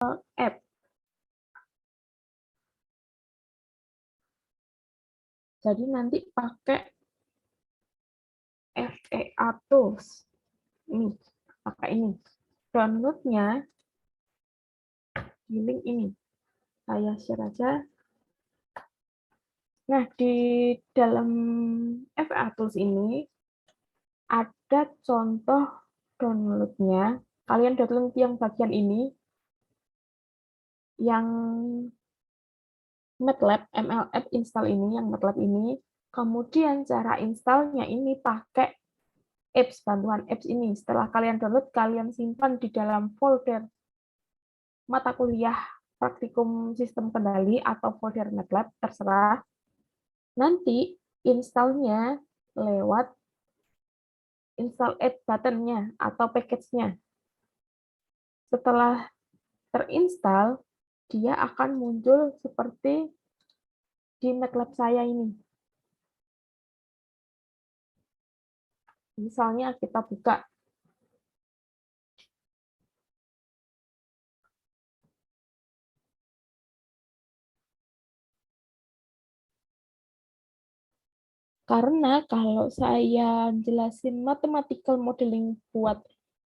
app. Jadi nanti pakai FEA Tools. Ini, pakai ini. Downloadnya di link ini. Saya share aja. Nah, di dalam FEA Tools ini ada contoh downloadnya. Kalian download yang bagian ini, yang MATLAB, MLApp install ini, yang MATLAB ini. Kemudian cara installnya ini pakai apps, bantuan apps ini. Setelah kalian download, kalian simpan di dalam folder mata kuliah praktikum sistem kendali atau folder MATLAB, terserah. Nanti installnya lewat install add button-nya atau package-nya. Setelah terinstall, dia akan muncul seperti di MATLAB saya ini. Misalnya kita buka. Karena kalau saya jelasin mathematical modeling buat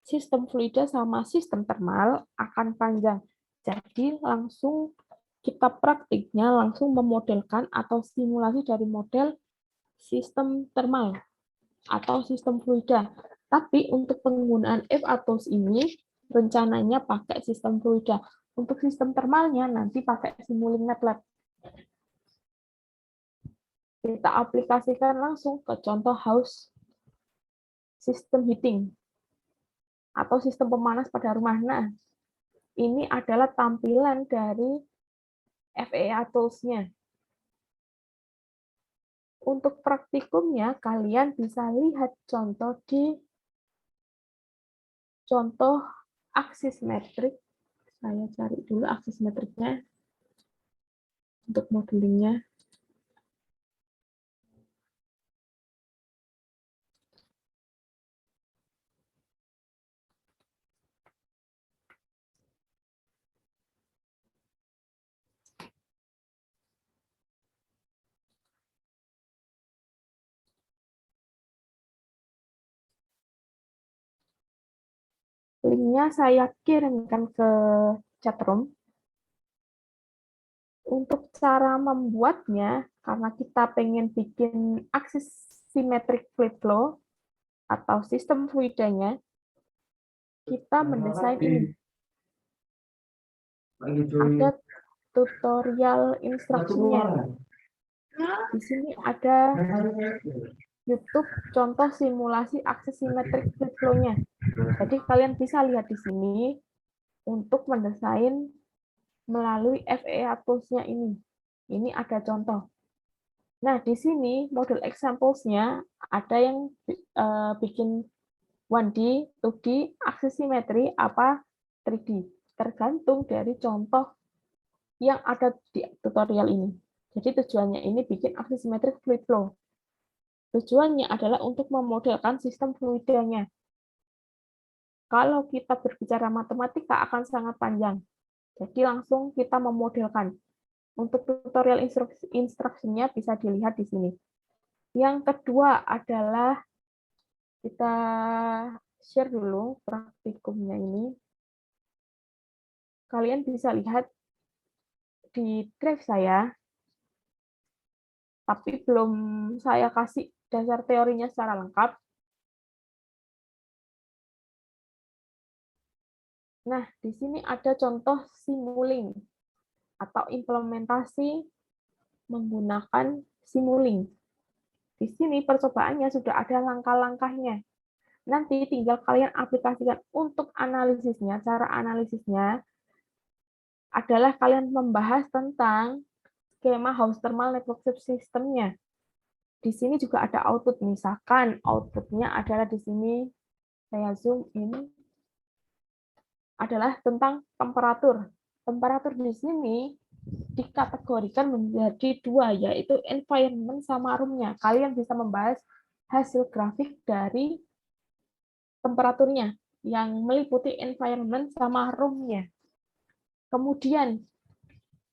sistem fluida sama sistem termal akan panjang. Jadi langsung kita praktiknya langsung memodelkan atau simulasi dari model sistem termal atau sistem fluida. Tapi untuk penggunaan FEA Tools ini rencananya pakai sistem fluida. Untuk sistem termalnya nanti pakai Simulink MATLAB. Kita aplikasikan langsung ke contoh house system heating atau sistem pemanas pada rumah. Nah, ini adalah tampilan dari FEA Tools-nya. Untuk praktikumnya, kalian bisa lihat contoh di contoh aksis metrik. Saya cari dulu aksis metriknya untuk modelingnya. Linknya saya kirimkan ke chatroom. Untuk cara membuatnya, karena kita pengen bikin aksis simetrik fluid flow atau sistem fluidanya, kita mendesain ini. Ada tutorial instruksinya. Di sini ada YouTube contoh simulasi aksis simetrik fluid flow-nya. Jadi kalian bisa lihat di sini untuk mendesain melalui FEA Tools-nya ini. Ini ada contoh. Nah, di sini model examples-nya ada yang bikin 1D, 2D, aksis simetri, apa 3D. Tergantung dari contoh yang ada di tutorial ini. Jadi tujuannya ini bikin aksis simetrik fluid flow. Tujuannya adalah untuk memodelkan sistem fluidanya. Kalau kita berbicara matematika akan sangat panjang. Jadi langsung kita memodelkan. Untuk tutorial instruksinya bisa dilihat di sini. Yang kedua adalah kita share dulu praktikumnya ini. Kalian bisa lihat di drive saya, tapi belum saya kasih dasar teorinya secara lengkap. Nah, di sini ada contoh Simulink atau implementasi menggunakan Simulink. Di sini percobaannya sudah ada langkah-langkahnya. Nanti tinggal kalian aplikasikan untuk analisisnya. Cara analisisnya adalah kalian membahas tentang skema house thermal network subsystem-nya. Di sini juga ada output, misalkan outputnya adalah di sini, saya zoom in, adalah tentang temperatur. Temperatur di sini dikategorikan menjadi dua, yaitu environment sama room-nya. Kalian bisa membahas hasil grafik dari temperaturnya, yang meliputi environment sama room-nya. Kemudian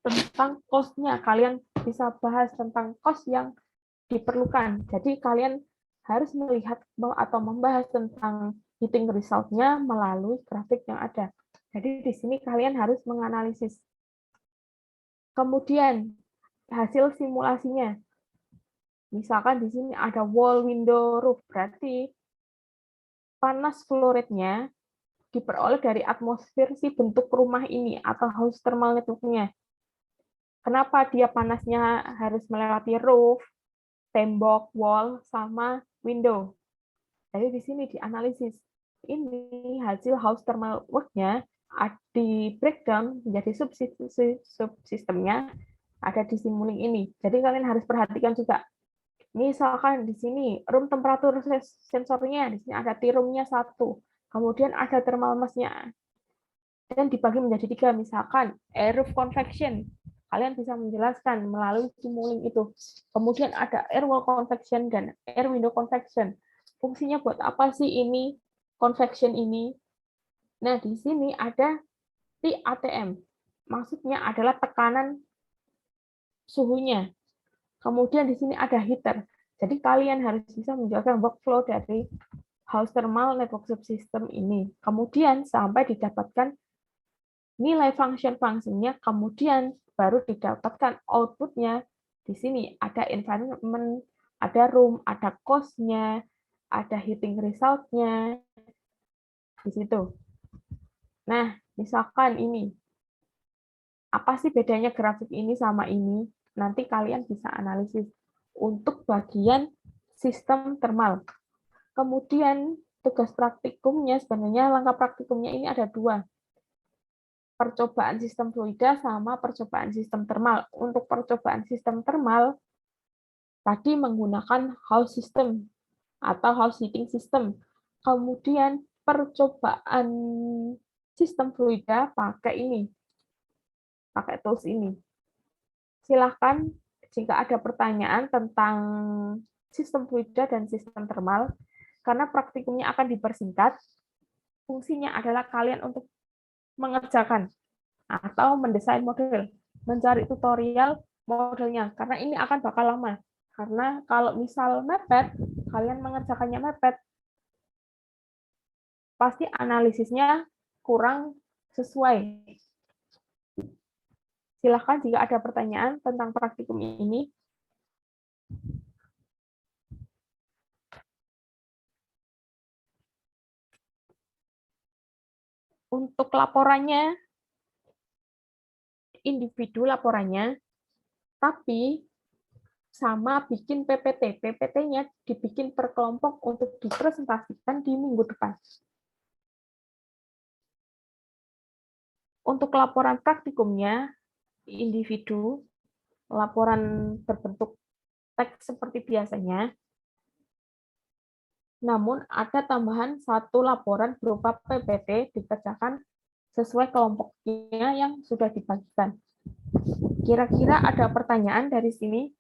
tentang cost-nya, kalian bisa bahas tentang cost yang diperlukan. Jadi kalian harus melihat atau membahas tentang heating result-nya melalui grafik yang ada. Jadi di sini kalian harus menganalisis. Kemudian hasil simulasinya. Misalkan di sini ada wall, window, roof, berarti panas flow rate-nya diperoleh dari atmosfer si bentuk rumah ini atau house thermal network-nya. Kenapa dia panasnya harus melewati roof, tembok, wall, sama window? Jadi di sini dianalisis. Ini hasil house thermal work-nya di breakdown menjadi subsistemnya ada di Simulink ini. Jadi kalian harus perhatikan juga. Misalkan di sini room temperatur sensornya, di sini ada T-room-nya 1. Kemudian ada thermal mass-nya. Dan dibagi menjadi 3, misalkan air roof convection. Kalian bisa menjelaskan melalui Simulink itu. Kemudian ada air wall convection dan air window convection. Fungsinya buat apa sih ini convection ini? Nah, di sini ada TATM. Maksudnya adalah tekanan suhunya. Kemudian di sini ada heater. Jadi kalian harus bisa menjelaskan workflow dari house thermal network subsystem ini. Kemudian sampai didapatkan nilai function-functionnya, kemudian baru didapatkan output-nya. Di sini ada environment, ada room, ada cost-nya, ada heating result-nya, di situ. Nah, misalkan ini, apa sih bedanya grafik ini sama ini? Nanti kalian bisa analisis untuk bagian sistem thermal. Kemudian tugas praktikumnya, sebenarnya langkah praktikumnya ini ada 2. Percobaan sistem fluida sama percobaan sistem thermal. Untuk percobaan sistem thermal, tadi menggunakan house system atau house heating system. Kemudian percobaan sistem fluida pakai ini, pakai tools ini. Silahkan jika ada pertanyaan tentang sistem fluida dan sistem thermal, karena praktikumnya akan dipersingkat, fungsinya adalah kalian untuk mengerjakan atau mendesain model, mencari tutorial modelnya, karena ini akan bakal lama. Karena kalau misal mepet, kalian mengerjakannya mepet, pasti analisisnya kurang sesuai. Silahkan jika ada pertanyaan tentang praktikum ini. Untuk laporannya, individu laporannya, tapi sama bikin PPT. PPT-nya dibikin per kelompok untuk dipresentasikan di minggu depan. Untuk laporan praktikumnya, individu, laporan berbentuk teks seperti biasanya, namun ada tambahan 1 laporan berupa PPT dikerjakan sesuai kelompoknya yang sudah dibagikan. Kira-kira ada pertanyaan dari sini?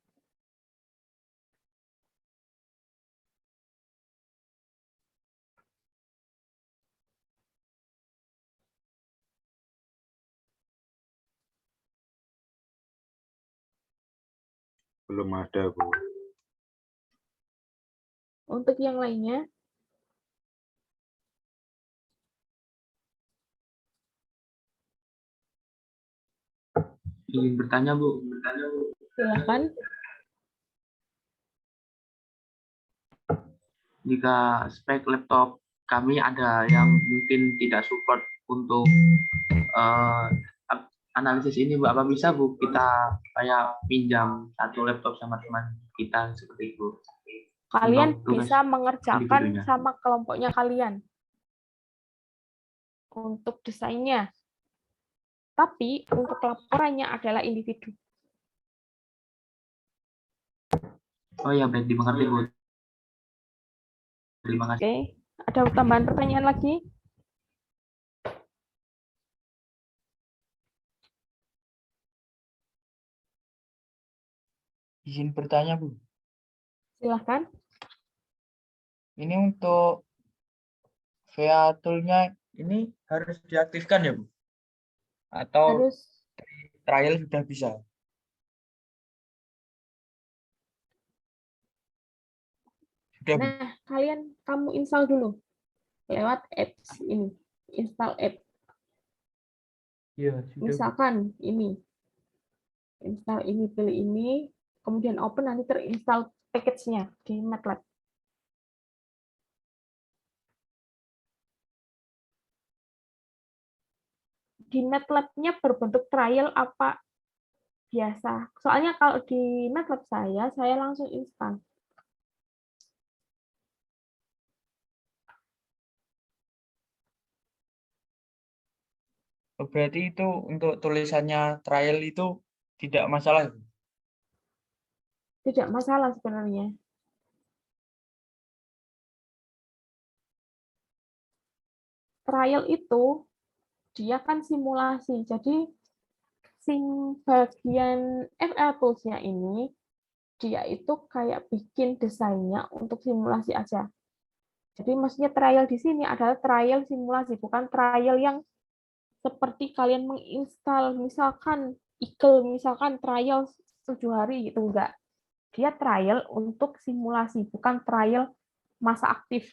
Belum ada, Bu. Untuk yang lainnya? Ingin bertanya, Bu. Silakan. Jika spek laptop kami ada yang mungkin tidak support untuk analisis ini, Bu, apa bisa, Bu, kita kayak pinjam 1 laptop sama teman kita seperti itu? Kalian bisa mengerjakan sama kelompoknya kalian untuk desainnya. Tapi untuk laporannya adalah individu. Oh ya, baik, dimengerti, Bu. Terima kasih. Oke, ada tambahan pertanyaan lagi? Izin bertanya, Bu. Silahkan. Ini untuk VA tool-nya ini harus diaktifkan ya, Bu? Atau Harus. trial sudah bisa? Sudah, Bu? Nah, kamu install dulu lewat apps ini. Install app. Iya, sudah, Bu. Misalkan ini. Install ini, pilih ini, kemudian open, nanti terinstall package-nya di MATLAB. Di MATLAB-nya berbentuk trial apa biasa? Soalnya kalau di MATLAB saya langsung install. Oh, berarti itu untuk tulisannya trial itu tidak masalah, Bu? Tidak masalah sebenarnya. Trial itu dia kan simulasi. Jadi bagian FL Tools-nya ini dia itu kayak bikin desainnya untuk simulasi aja. Jadi maksudnya trial di sini adalah trial simulasi, bukan trial yang seperti kalian menginstal misalkan Eagle, misalkan trial 7 hari gitu, enggak. Dia trial untuk simulasi, bukan trial masa aktif.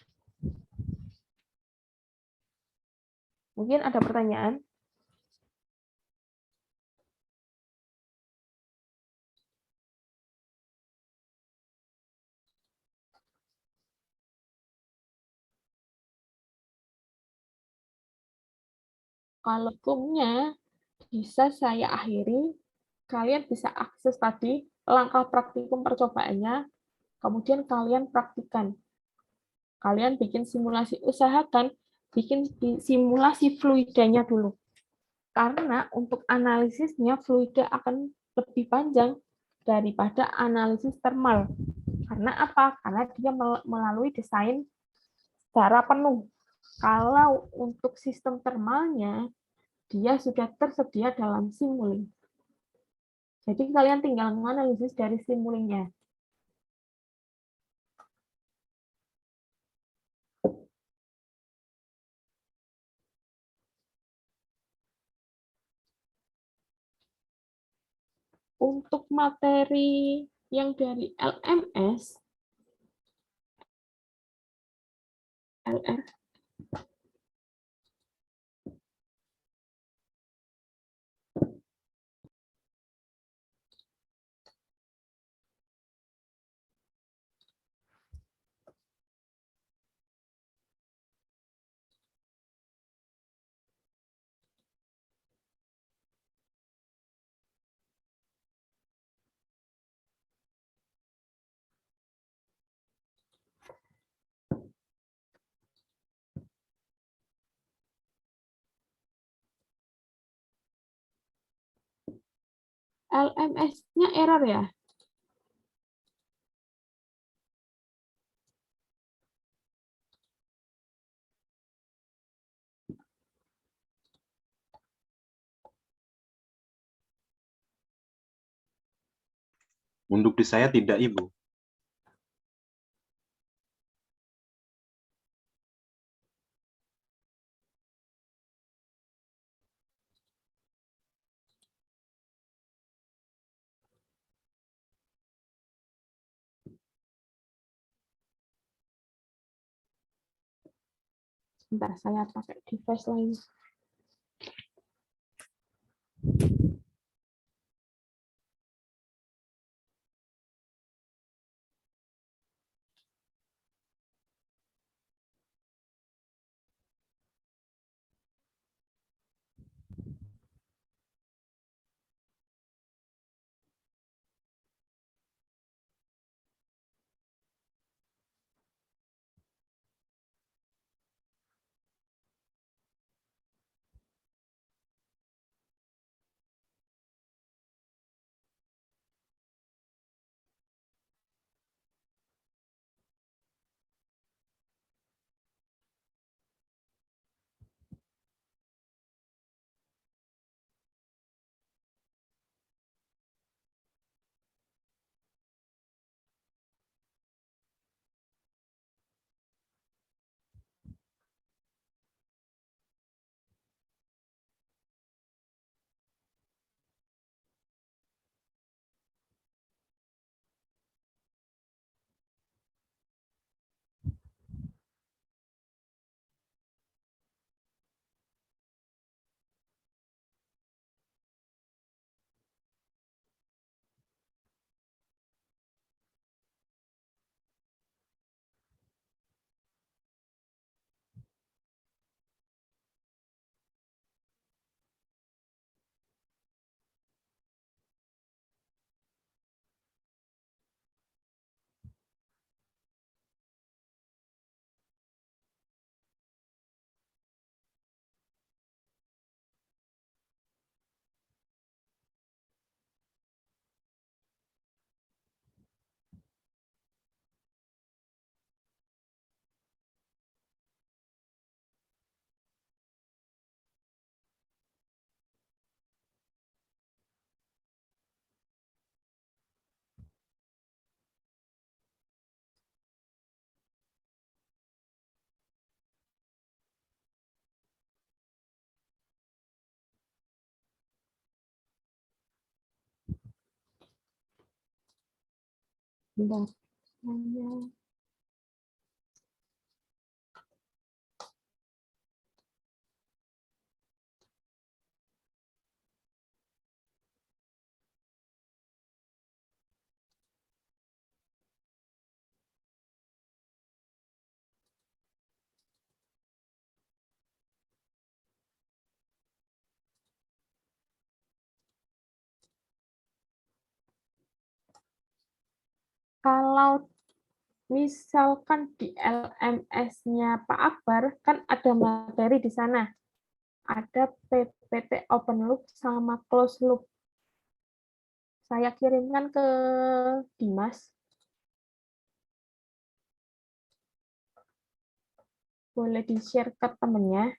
Mungkin ada pertanyaan? Kalau forumnya bisa saya akhiri, kalian bisa akses tadi langkah praktikum percobaannya, kemudian kalian praktikan. Kalian bikin simulasi, usahakan bikin simulasi fluidanya dulu. Karena untuk analisisnya fluida akan lebih panjang daripada analisis thermal. Karena apa? Karena dia melalui desain secara penuh. Kalau untuk sistem thermalnya, dia sudah tersedia dalam Simulink. Jadi kalian tinggal menganalisis dari Simulink-nya. Untuk materi yang dari LMS, LR, LMS-nya error ya? Untuk di saya tidak, Ibu. Sebentar, saya pakai device lain. Bentar. Kalau misalkan di LMS-nya Pak Akbar, kan ada materi di sana. Ada PPT open loop sama close loop. Saya kirimkan ke Dimas. Boleh di-share ke temennya.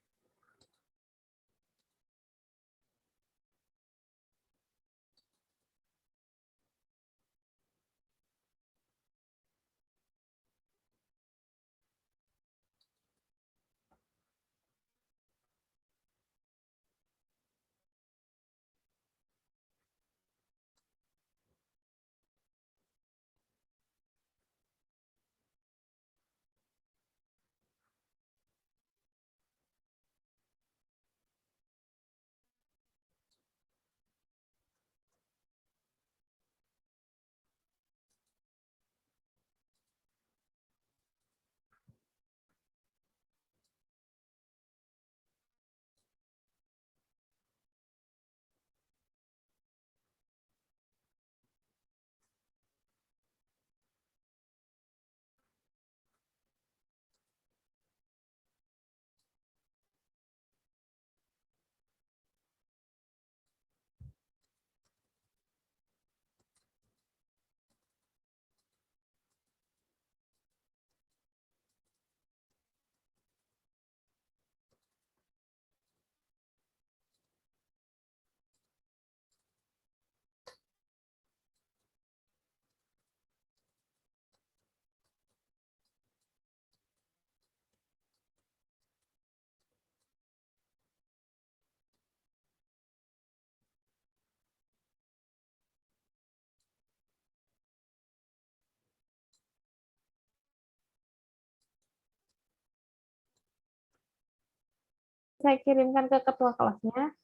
Saya kirimkan ke ketua kelasnya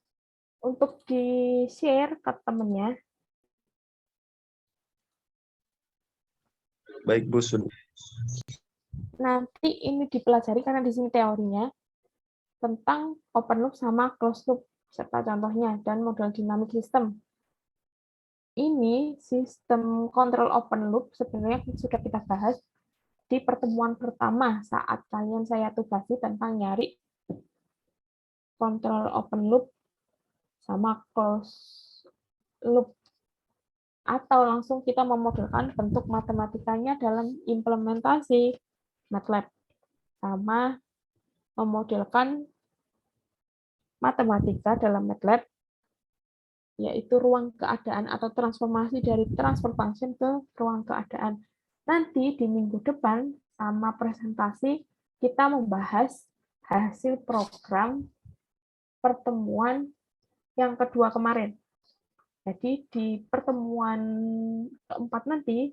untuk di-share ke temennya. Baik, Bu. Sudah. Nanti ini dipelajari karena di sini teorinya tentang open loop sama closed loop serta contohnya dan model dynamic system. Ini sistem kontrol open loop sebenarnya sudah kita bahas di pertemuan pertama saat saya tugasi tentang nyari kontrol open loop sama closed loop. Atau langsung kita memodelkan bentuk matematikanya dalam implementasi MATLAB. Sama memodelkan matematika dalam MATLAB, yaitu ruang keadaan atau transformasi dari transfer function ke ruang keadaan. Nanti di minggu depan sama presentasi kita membahas hasil program pertemuan yang kedua kemarin. Jadi di pertemuan keempat nanti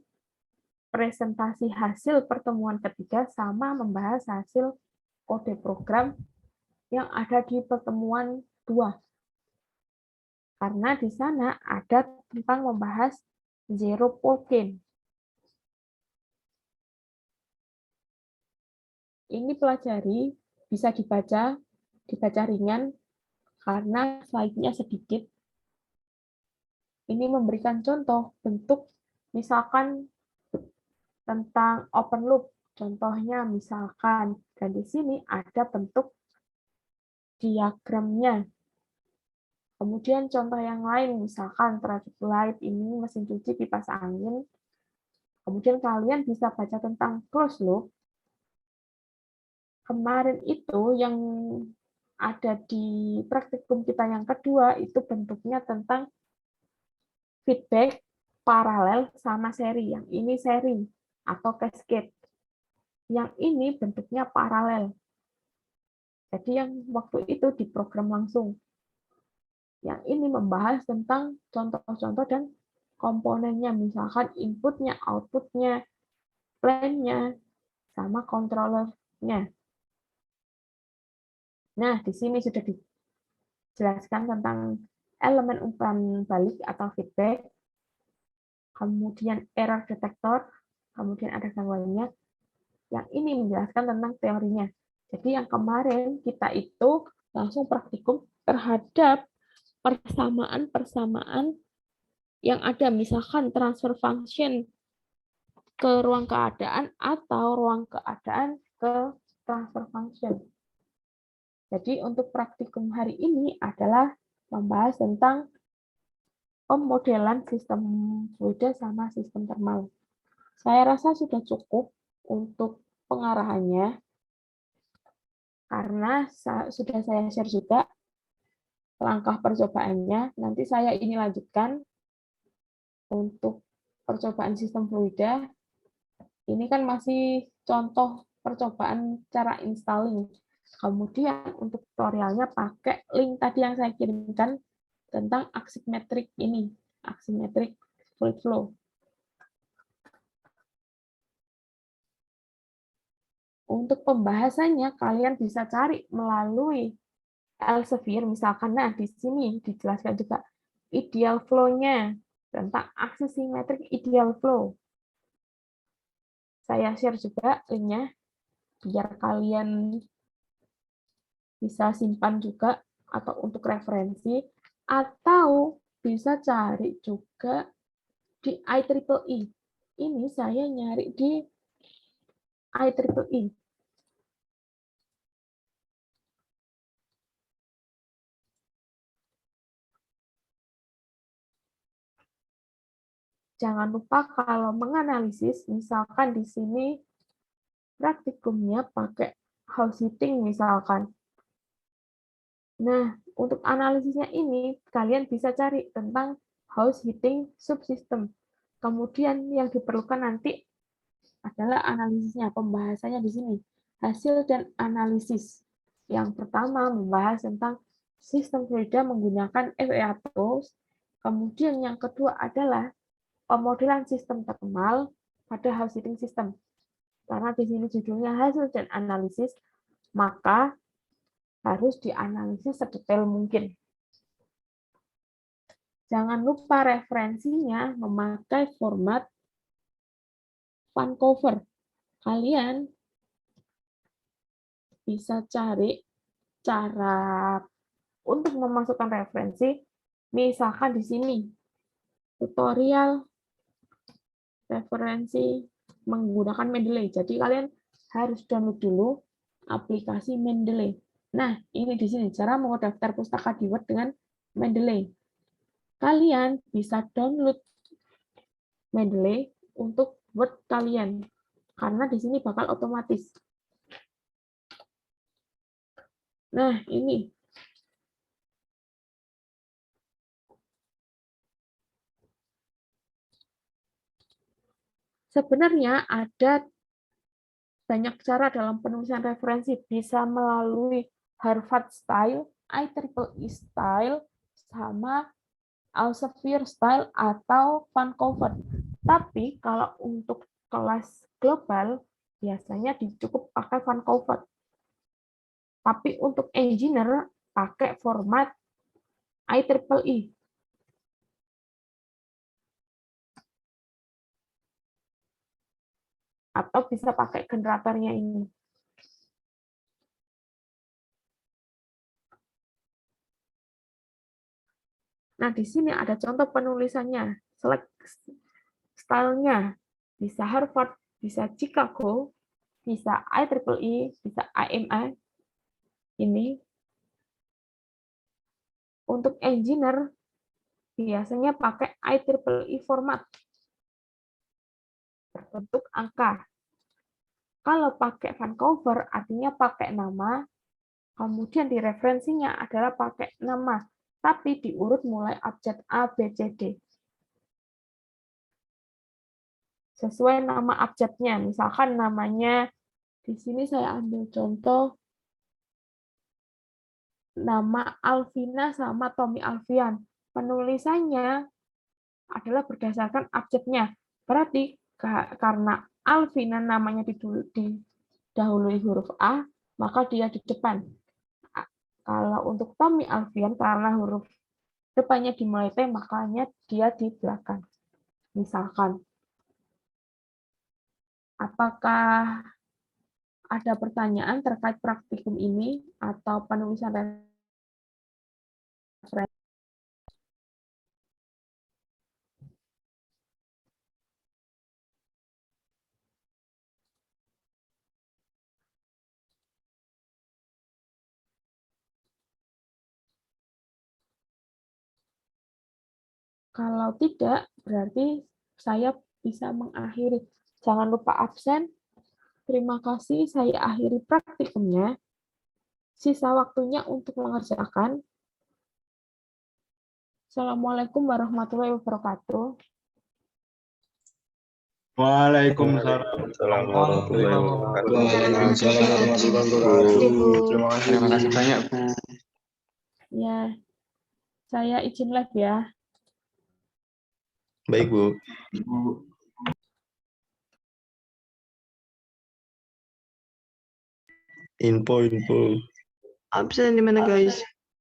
presentasi hasil pertemuan ketiga sama membahas hasil kode program yang ada di pertemuan 2. Karena di sana ada tentang membahas zero fault gain. Ini pelajari, bisa dibaca ringan, karena slide-nya sedikit. Ini memberikan contoh bentuk, misalkan tentang open loop. Contohnya misalkan, dan di sini ada bentuk diagramnya. Kemudian contoh yang lain, misalkan traffic light, ini mesin cuci, kipas angin. Kemudian kalian bisa baca tentang closed loop. Kemarin itu yang ada di praktikum kita yang kedua, itu bentuknya tentang feedback, paralel, sama seri. Yang ini seri atau cascade. Yang ini bentuknya paralel. Jadi yang waktu itu diprogram langsung. Yang ini membahas tentang contoh-contoh dan komponennya, misalkan inputnya, outputnya, plan-nya, sama controllernya. Nah, di sini sudah dijelaskan tentang elemen umpan balik atau feedback, kemudian error detector, kemudian ada gangguannya. Yang ini menjelaskan tentang teorinya. Jadi yang kemarin kita itu langsung praktikum terhadap persamaan-persamaan yang ada, misalkan transfer function ke ruang keadaan atau ruang keadaan ke transfer function. Jadi untuk praktikum hari ini adalah membahas tentang pemodelan sistem fluida sama sistem thermal. Saya rasa sudah cukup untuk pengarahannya, karena sudah saya share juga langkah percobaannya. Nanti saya ini lanjutkan untuk percobaan sistem fluida. Ini kan masih contoh percobaan cara installing. Kemudian untuk tutorialnya pakai link tadi yang saya kirimkan tentang aximetric ini, aximetric fluid flow. Untuk pembahasannya kalian bisa cari melalui Elsevier, misalkan. Nah, di sini dijelaskan juga ideal flow-nya, tentang aximetric ideal flow. Saya share juga linknya, biar kalian bisa simpan juga, atau untuk referensi, atau bisa cari juga di IEEE. Ini saya nyari di IEEE. Jangan lupa kalau menganalisis, misalkan di sini praktikumnya pakai house heating misalkan. Nah, untuk analisisnya ini, kalian bisa cari tentang house heating subsystem. Kemudian yang diperlukan nanti adalah analisisnya, pembahasannya di sini. Hasil dan analisis. Yang pertama membahas tentang sistem fluida menggunakan FEA tools. Kemudian yang kedua adalah pemodelan sistem thermal pada house heating system. Karena di sini judulnya hasil dan analisis, maka harus dianalisis sedetail mungkin. Jangan lupa referensinya memakai format Vancouver. Kalian bisa cari cara untuk memasukkan referensi, misalkan di sini, tutorial referensi menggunakan Mendeley. Jadi kalian harus download dulu aplikasi Mendeley. Nah, ini di sini cara mendaftar pustaka di Word dengan Mendeley. Kalian bisa download Mendeley untuk Word kalian, karena di sini bakal otomatis. Nah, ini. Sebenarnya ada banyak cara dalam penulisan referensi, bisa melalui Harvard Style, IEEE Style, sama Elsevier Style atau Vancouver. Tapi kalau untuk kelas global, biasanya cukup pakai Vancouver. Tapi untuk engineer, pakai format IEEE. Atau bisa pakai generatornya ini. Nah, di sini ada contoh penulisannya. Select style-nya. Bisa Harvard, bisa Chicago, bisa IEEE, bisa IMA. Ini. Untuk engineer, biasanya pakai IEEE format. Berbentuk angka. Kalau pakai Vancouver, artinya pakai nama, kemudian di referensinya adalah pakai nama, tapi diurut mulai abjad A, B, C, D. Sesuai nama abjadnya, misalkan namanya, di sini saya ambil contoh, nama Alvina sama Tommy Alfian. Penulisannya adalah berdasarkan abjadnya. Berarti karena Alvina namanya didahului huruf A, maka dia di depan. Kalau untuk Tommy Alfian, karena huruf depannya dimulai T, makanya dia di belakang. Misalkan, apakah ada pertanyaan terkait praktikum ini atau penulisan referensi? Kalau tidak, berarti saya bisa mengakhiri. Jangan lupa absen. Terima kasih, saya akhiri praktikumnya. Sisa waktunya untuk mengerjakan. Assalamualaikum warahmatullahi wabarakatuh. Waalaikumsalam warahmatullahi wabarakatuh. Waalaikumsalam warahmatullahi wabarakatuh. Terima kasih. Terima kasih banyak, Bu. Ya, saya izin live ya. Baik, Bu. Bu. Info. Absen di mana, guys?